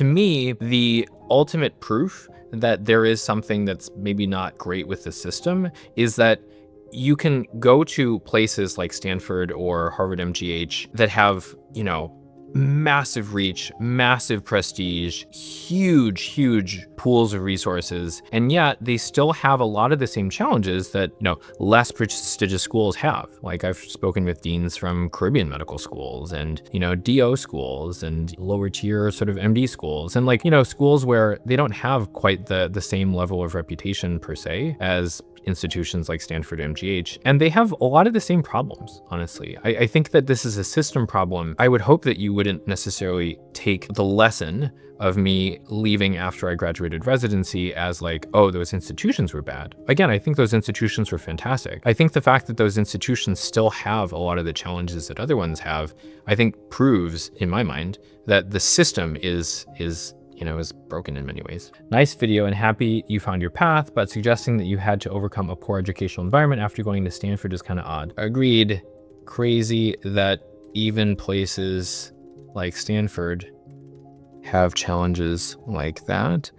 To me, the ultimate proof that there is something that's maybe not great with the system is that you can go to places like Stanford or Harvard MGH that have, massive reach, massive prestige, huge pools of resources. And yet they still have a lot of the same challenges that, less prestigious schools have. Like I've spoken with deans from Caribbean medical schools and, DO schools and lower tier sort of MD schools. And schools where they don't have quite the same level of reputation per se as institutions like Stanford and MGH. And they have a lot of the same problems, honestly. I think that this is a system problem. I would hope that you wouldn't necessarily take the lesson of me leaving after I graduated residency as those institutions were bad. Again, I think those institutions were fantastic. I think the fact that those institutions still have a lot of the challenges that other ones have, I think proves, in my mind, that the system is broken in many ways. Nice video and happy you found your path, but suggesting that you had to overcome a poor educational environment after going to Stanford is kind of odd. Agreed. Crazy that even places like Stanford have challenges like that.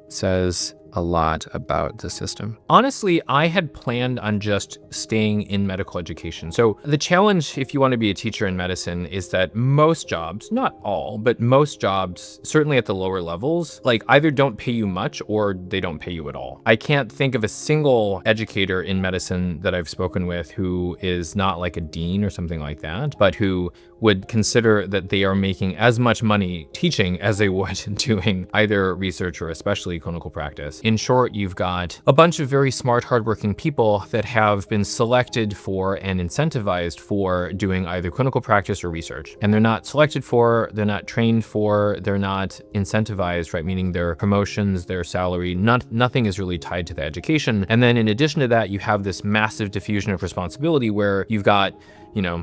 Says a lot about the system. Honestly, I had planned on just staying in medical education. So the challenge, if you want to be a teacher in medicine, is that most jobs, not all, but most jobs, certainly at the lower levels, either don't pay you much or they don't pay you at all. I can't think of a single educator in medicine that I've spoken with who is not like a dean or something like that, but who would consider that they are making as much money teaching as they would doing either research or especially clinical practice. In short, you've got a bunch of very smart, hardworking people that have been selected for and incentivized for doing either clinical practice or research. And they're not selected for, they're not trained for, they're not incentivized, right? Meaning their promotions, their salary, nothing is really tied to the education. And then in addition to that, you have this massive diffusion of responsibility where you've got,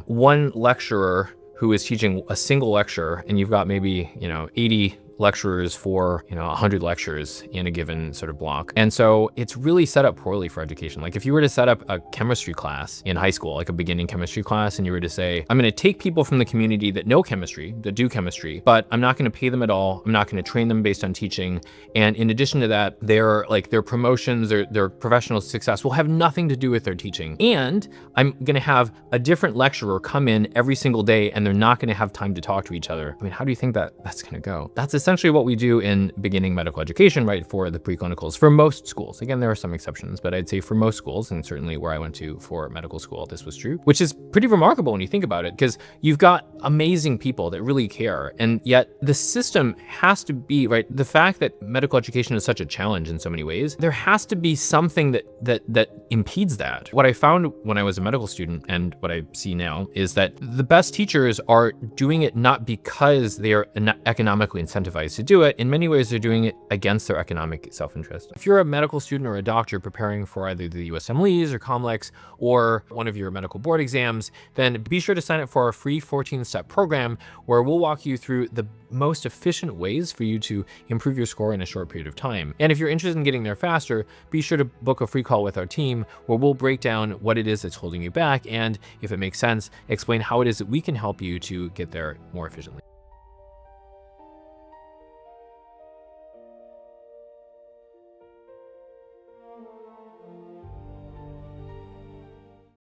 one lecturer who is teaching a single lecture, and you've got maybe, 80 lecturers for 100 lectures in a given sort of block. And so it's really set up poorly for education. If you were to set up a chemistry class in high school, like a beginning chemistry class, and you were to say, I'm going to take people from the community that know chemistry, that do chemistry, but I'm not going to pay them at all. I'm not going to train them based on teaching. And in addition to that, their promotions, their professional success will have nothing to do with their teaching. And I'm going to have a different lecturer come in every single day, and they're not going to have time to talk to each other. How do you think that's going to go? That's essentially what we do in beginning medical education, right, for the preclinicals, for most schools. Again, there are some exceptions, but I'd say for most schools, and certainly where I went to for medical school, this was true, which is pretty remarkable when you think about it, because you've got amazing people that really care, and yet the system has to be, right, the fact that medical education is such a challenge in so many ways, there has to be something that impedes that. What I found when I was a medical student, and what I see now, is that the best teachers are doing it not because they are economically incentivized to do it. In many ways, they're doing it against their economic self-interest. If you're a medical student or a doctor preparing for either the USMLEs or COMLEX or one of your medical board exams, then be sure to sign up for our free 14-step program where we'll walk you through the most efficient ways for you to improve your score in a short period of time. And if you're interested in getting there faster, be sure to book a free call with our team where we'll break down what it is that's holding you back and, if it makes sense, explain how it is that we can help you to get there more efficiently.